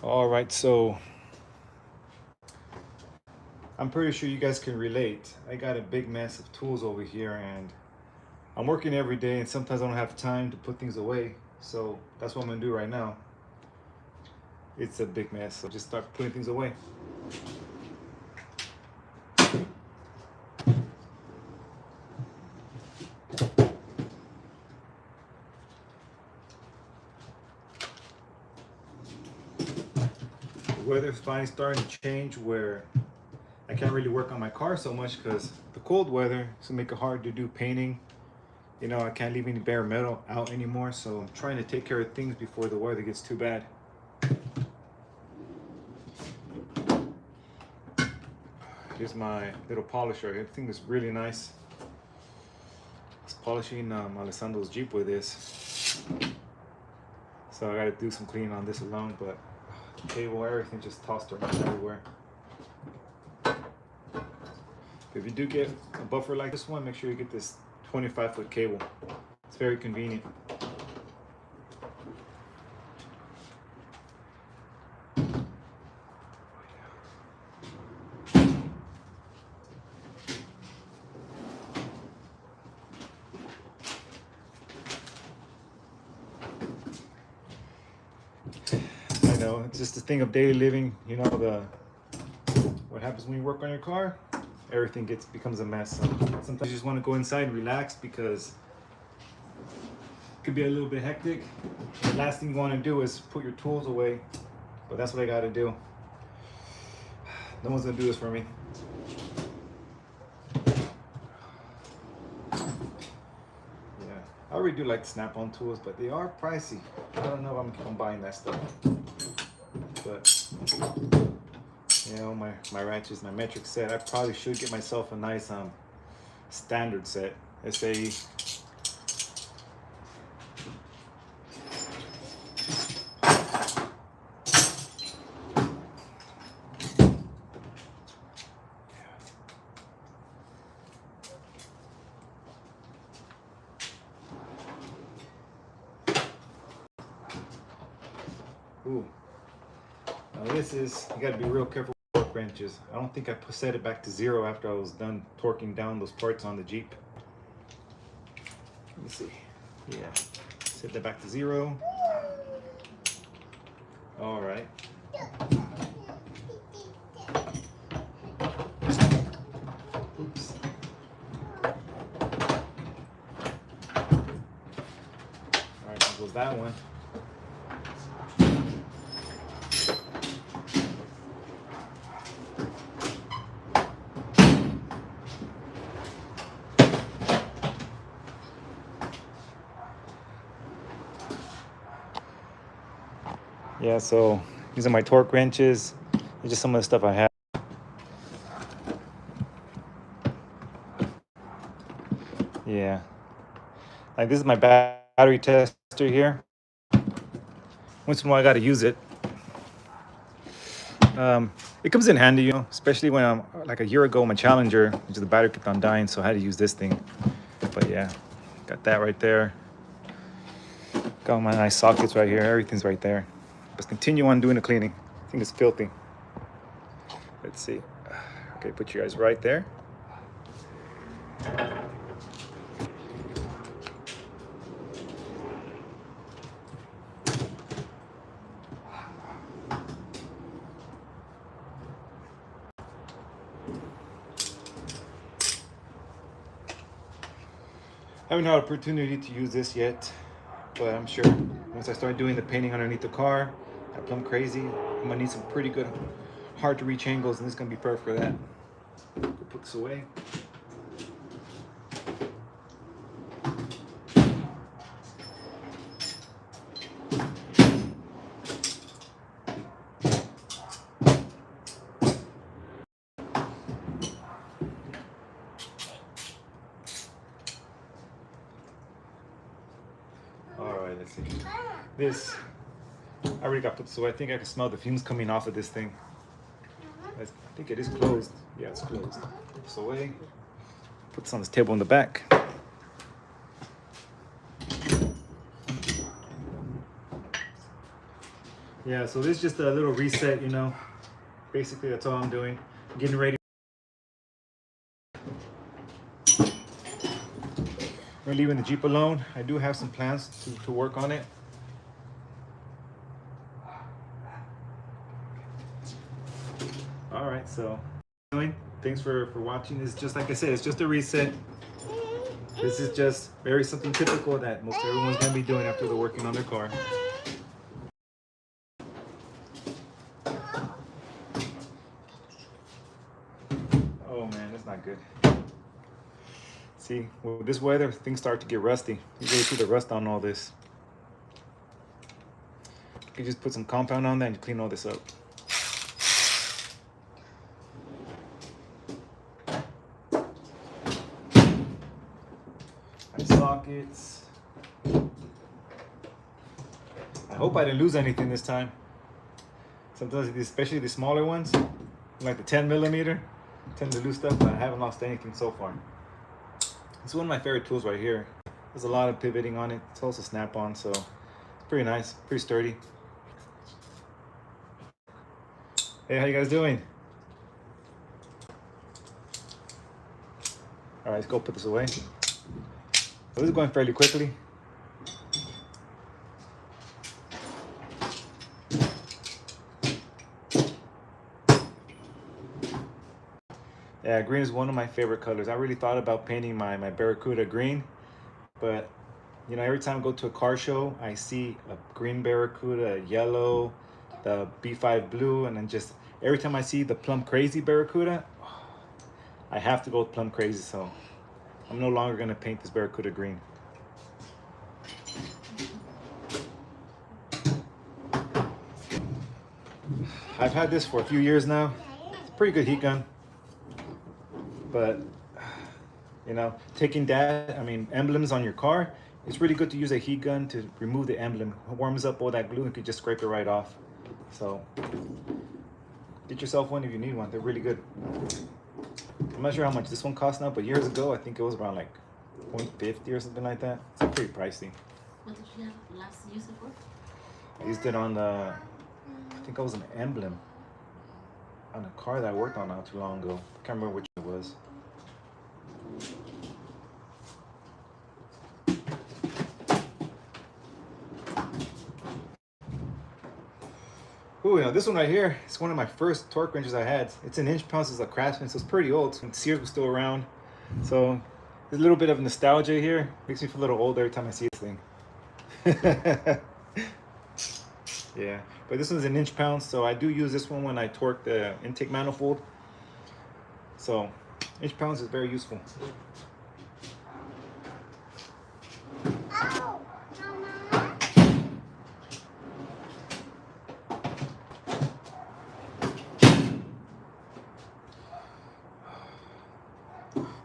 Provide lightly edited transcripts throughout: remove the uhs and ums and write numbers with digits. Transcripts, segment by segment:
All right, so I'm pretty sure you guys can relate. I got a big mess of tools over here, and I'm working every day, and sometimes I don't have time to put things away. So that's what I'm gonna do right now. It's a big mess, so just start putting things away. The weather's finally starting to change where I can't really work on my car so much because the cold weather is gonna make it hard to do painting. You know, I can't leave any bare metal out anymore, so I'm trying to take care of things before the weather gets too bad. Here's my little polisher. I think it's really nice. It's polishing Alessandro's Jeep with this. So I gotta do some cleaning on this alone, but the cable, everything just tossed around everywhere. If you do get a buffer like this one, make sure you get this 25-foot cable. It's very convenient. I know, it's just a thing of daily living. You know, what happens when you work on your car? Everything becomes a mess. So sometimes you just want to go inside and relax because it could be a little bit hectic. The last thing you want to do is put your tools away, but that's what I got to do. No one's gonna do this for me. Yeah, I already do like the Snap-on tools, but they are pricey. I don't know if I'm gonna keep on buying that stuff. But you know, my ratchets, my metric set, I probably should get myself a nice standard set. SAE. Ooh. Now this is, you gotta be real careful with torque wrenches. I don't think I set it back to 0 after I was done torquing down those parts on the Jeep. Let me see. Yeah, set that back to 0. All right. Oops. All right, there goes that one. Yeah, so these are my torque wrenches. These are just some of the stuff I have. Yeah. Like this is my battery tester here. Once in a while I gotta use it. It comes in handy, you know, especially when I'm like a year ago, my Challenger, which the battery kept on dying, so I had to use this thing. But yeah, got that right there. Got my nice sockets right here. Everything's right there. Let's continue on doing the cleaning. I think it's filthy. Let's see. Okay, put you guys right there. I haven't had an opportunity to use this yet, but I'm sure once I start doing the painting underneath the car, I plumb crazy, I'm gonna need some pretty good, hard to reach angles, and this is gonna be perfect for that. Put this away. All right, let's see. This, I already got put this away. I think I can smell the fumes coming off of this thing. I think it is closed. Yeah, it's closed. Put this away. Put this on this table in the back. Yeah, so this is just a little reset, you know. Basically, that's all I'm doing. Getting ready. We're leaving the Jeep alone. I do have some plans to work on it. All right, so thanks for watching. It's just like I said, it's just a reset. This is just very something typical that most everyone's gonna be doing after they're working on their car. Oh man, that's not good. See, with this weather, things start to get rusty. You really see the rust on all this. You can just put some compound on that and clean all this up. Sockets. I hope I didn't lose anything this time. Sometimes, especially the smaller ones, like the 10mm, tend to lose stuff, but I haven't lost anything so far. It's one of my favorite tools right here. There's a lot of pivoting on it. It's also snap-on, so it's pretty nice, pretty sturdy. Hey, how you guys doing? All right, let's go put this away. So this is going fairly quickly. Yeah, green is one of my favorite colors. I really thought about painting my Barracuda green, but you know, every time I go to a car show, I see a green Barracuda, a yellow, the B5 blue, and then just every time I see the Plum Crazy Barracuda, I have to go with Plum Crazy, so I'm no longer gonna paint this Barracuda green. I've had this for a few years now. It's a pretty good heat gun, but you know, taking emblems on your car, it's really good to use a heat gun to remove the emblem. It warms up all that glue and you can just scrape it right off. So get yourself one if you need one. They're really good. I'm not sure how much this one costs now, but years ago I think it was around like $150 or something like that. It's pretty pricey. What did you have last use it for? I used it on the, I think it was an emblem on a car that I worked on not too long ago. I can't remember which it was. Ooh, you know, this one right here, it's one of my first torque wrenches I had. It's an inch pounds, it's a Craftsman, so it's pretty old. And Sears was still around. So there's a little bit of nostalgia here. Makes me feel a little old every time I see this thing. Yeah, but this one's an inch pounds, so I do use this one when I torque the intake manifold. So inch pounds is very useful.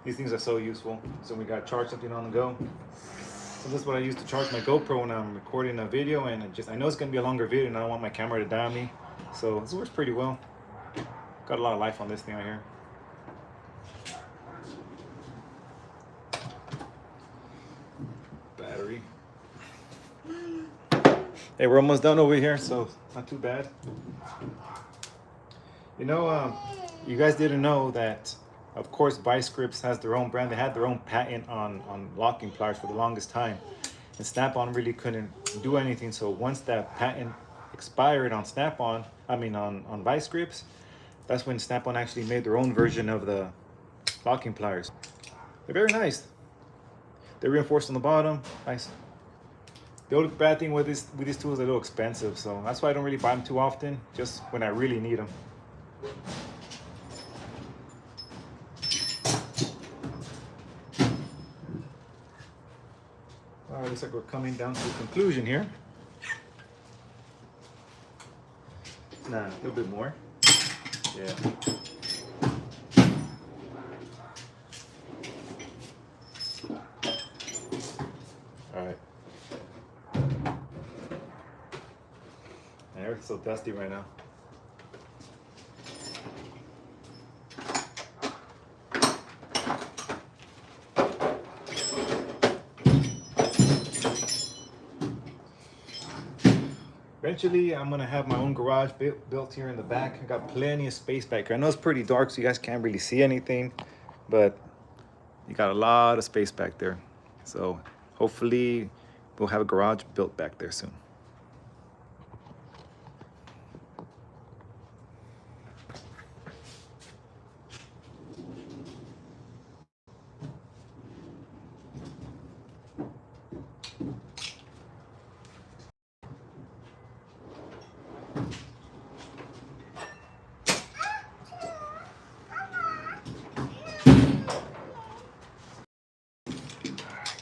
These things are so useful. So we got to charge something on the go. So this is what I use to charge my GoPro when I'm recording a video, and I know it's gonna be a longer video and I don't want my camera to die on me. So this works pretty well. Got a lot of life on this thing right here. Battery. Hey, we're almost done over here, so not too bad. You know, you guys didn't know that, of course, Vise-Grips has their own brand. They had their own patent on locking pliers for the longest time. And Snap-on really couldn't do anything. So once that patent expired on Snap-on, on Vise-Grips, that's when Snap-on actually made their own version of the locking pliers. They're very nice. They're reinforced on the bottom. Nice. The only bad thing with these tools, they're a little expensive. So that's why I don't really buy them too often, just when I really need them. All right, looks like we're coming down to a conclusion here. Nah, a little bit more. Yeah. All right. Everything's so dusty right now. Eventually, I'm gonna have my own garage built here in the back. I got plenty of space back here. I know it's pretty dark, so you guys can't really see anything, but you got a lot of space back there. So hopefully, we'll have a garage built back there soon.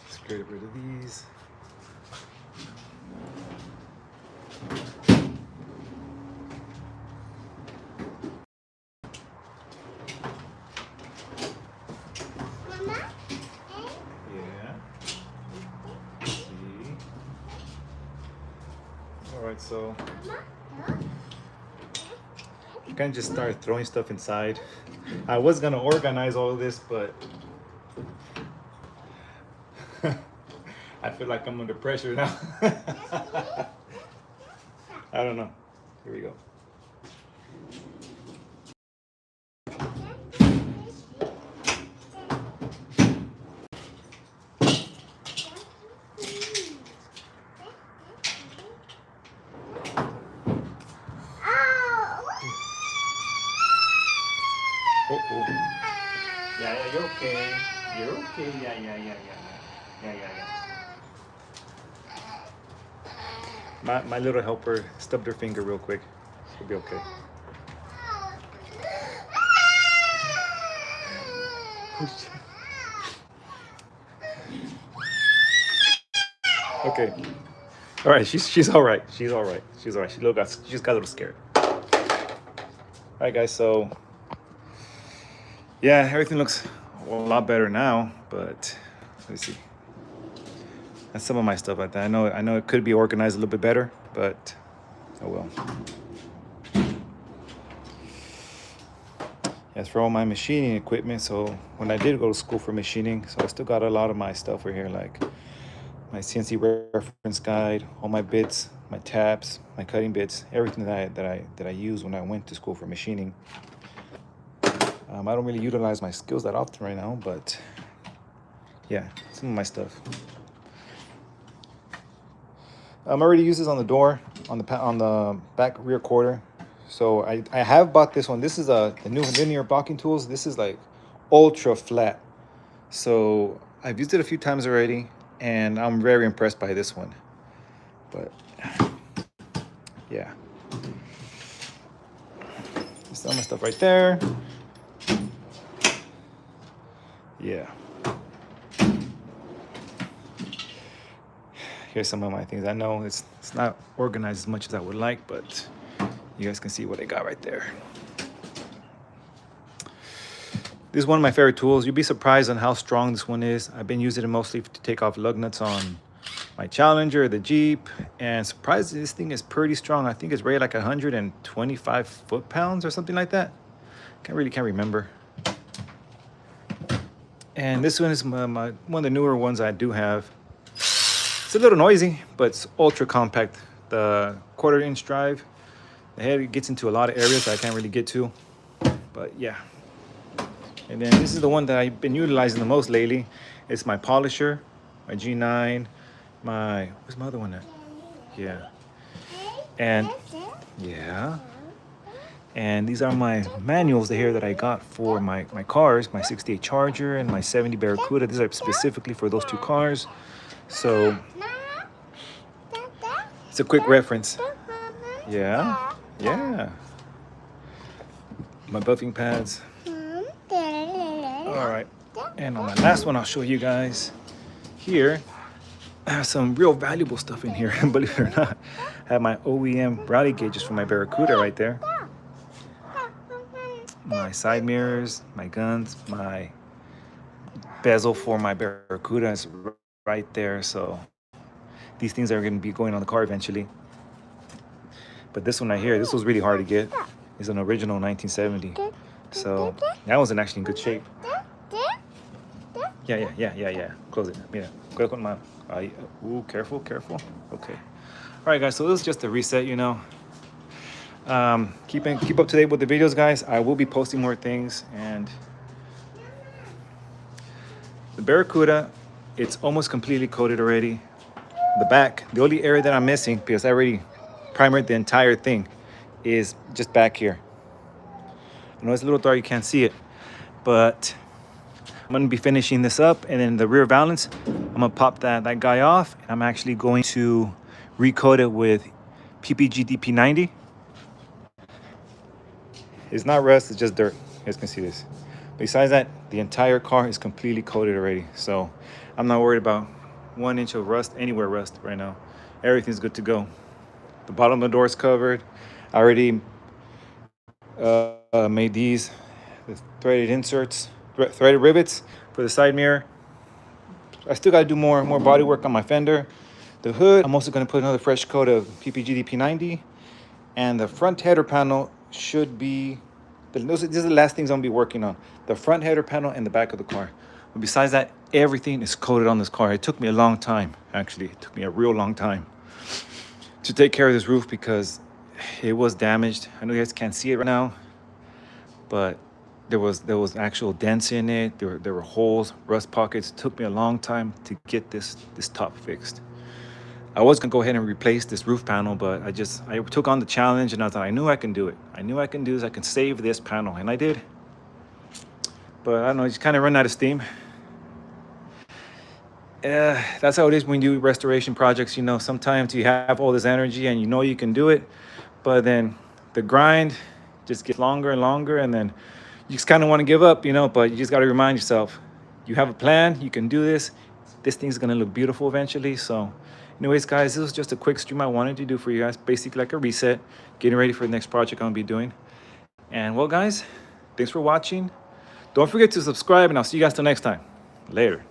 Let's get rid of these. Yeah. See. All right, so you can just start throwing stuff inside. I was gonna organize all of this, but I feel like I'm under pressure now. I don't know. Here we go. Oh. Yeah, you're okay. You're okay. Yeah. My little helper stubbed her finger real quick. She'll be okay. Okay. All right. She's all right. She's all right. She's all right. She just got a little scared. All right, guys. So yeah, everything looks a lot better now. But let's see. That's some of my stuff like that. I know it could be organized a little bit better, but oh well. As for all my machining equipment, so when I did go to school for machining, so I still got a lot of my stuff right here, like my CNC reference guide, all my bits, my taps, my cutting bits, everything that I used when I went to school for machining. I don't really utilize my skills that often right now, but yeah, some of my stuff. I already used this on the door, on the back rear quarter. So I have bought this one. This is the new linear blocking tools. This is like ultra flat. So I've used it a few times already, and I'm very impressed by this one. But yeah, some of my stuff right there. Yeah. Here's some of my things. I know it's not organized as much as I would like, but you guys can see what I got right there. This is one of my favorite tools. You'd be surprised on how strong this one is. I've been using it mostly to take off lug nuts on my Challenger, the Jeep, and surprised this thing is pretty strong. I think it's rated like 125 foot-pounds or something like that. Can't remember. And this one is one of the newer ones I do have. It's a little noisy, but it's ultra compact. The 1/4-inch drive, the head gets into a lot of areas that I can't really get to, but yeah. And then this is the one that I've been utilizing the most lately. It's my polisher, my G9, where's my other one at? Yeah. And yeah. And these are my manuals here that I got for my cars, my 68 Charger and my 70 Barracuda. These are specifically for those two cars. So it's a quick reference. Yeah. My buffing pads. All right. And on my last one, I'll show you guys here. I have some real valuable stuff in here, believe it or not. I have my OEM rally gauges for my Barracuda right there. My side mirrors, my guns, my bezel for my Barracuda is right there. So these things are going to be going on the car eventually. But this one right here, this was really hard to get. It's an original 1970. So that wasn't actually in good shape. Yeah. Close it. Mira, cuidado con mano. Ooh, careful. Okay. right, guys, so this is just a reset, you know. Keep up to date with the videos, guys. I will be posting more things. And the Barracuda, it's almost completely coated already. The back, the only area that I'm missing, because I already primered the entire thing, is just back here. I know it's a little dark, you can't see it, but I'm gonna be finishing this up. And then the rear valance, I'm gonna pop that guy off, and I'm actually going to recoat it with PPG DP90. It's not rust, it's just dirt. You guys can see this. Besides that, the entire car is completely coated already. So I'm not worried about 1 inch of rust, anywhere rust right now. Everything's good to go. The bottom of the door is covered. I already made these, the threaded inserts, threaded rivets for the side mirror. I still gotta do more body work on my fender. The hood, I'm also gonna put another fresh coat of PPG DP90. And the front header panel should be, these are the last things I'm gonna be working on. The front header panel and the back of the car. But besides that, everything is coated on this car. It took me a long time, actually. It took me a real long time to take care of this roof because it was damaged. I know you guys can't see it right now, but there was actual dents in it. There were holes, rust pockets. It took me a long time to get this top fixed. I was gonna go ahead and replace this roof panel, but I took on the challenge, and I thought I knew I can do it. I knew I can do this. I can save this panel, and I did. But I don't know, just kind of run out of steam. That's how it is when you do restoration projects. You know, sometimes you have all this energy and you know you can do it, but then the grind just gets longer and longer, and then you just kind of want to give up, you know. But you just got to remind yourself, you have a plan, you can do this. This thing's gonna look beautiful eventually. So anyways, guys, this was just a quick stream I wanted to do for you guys, basically like a reset, getting ready for the next project I'm gonna be doing. And well, guys, thanks for watching. Don't forget to subscribe, and I'll see you guys till next time. Later.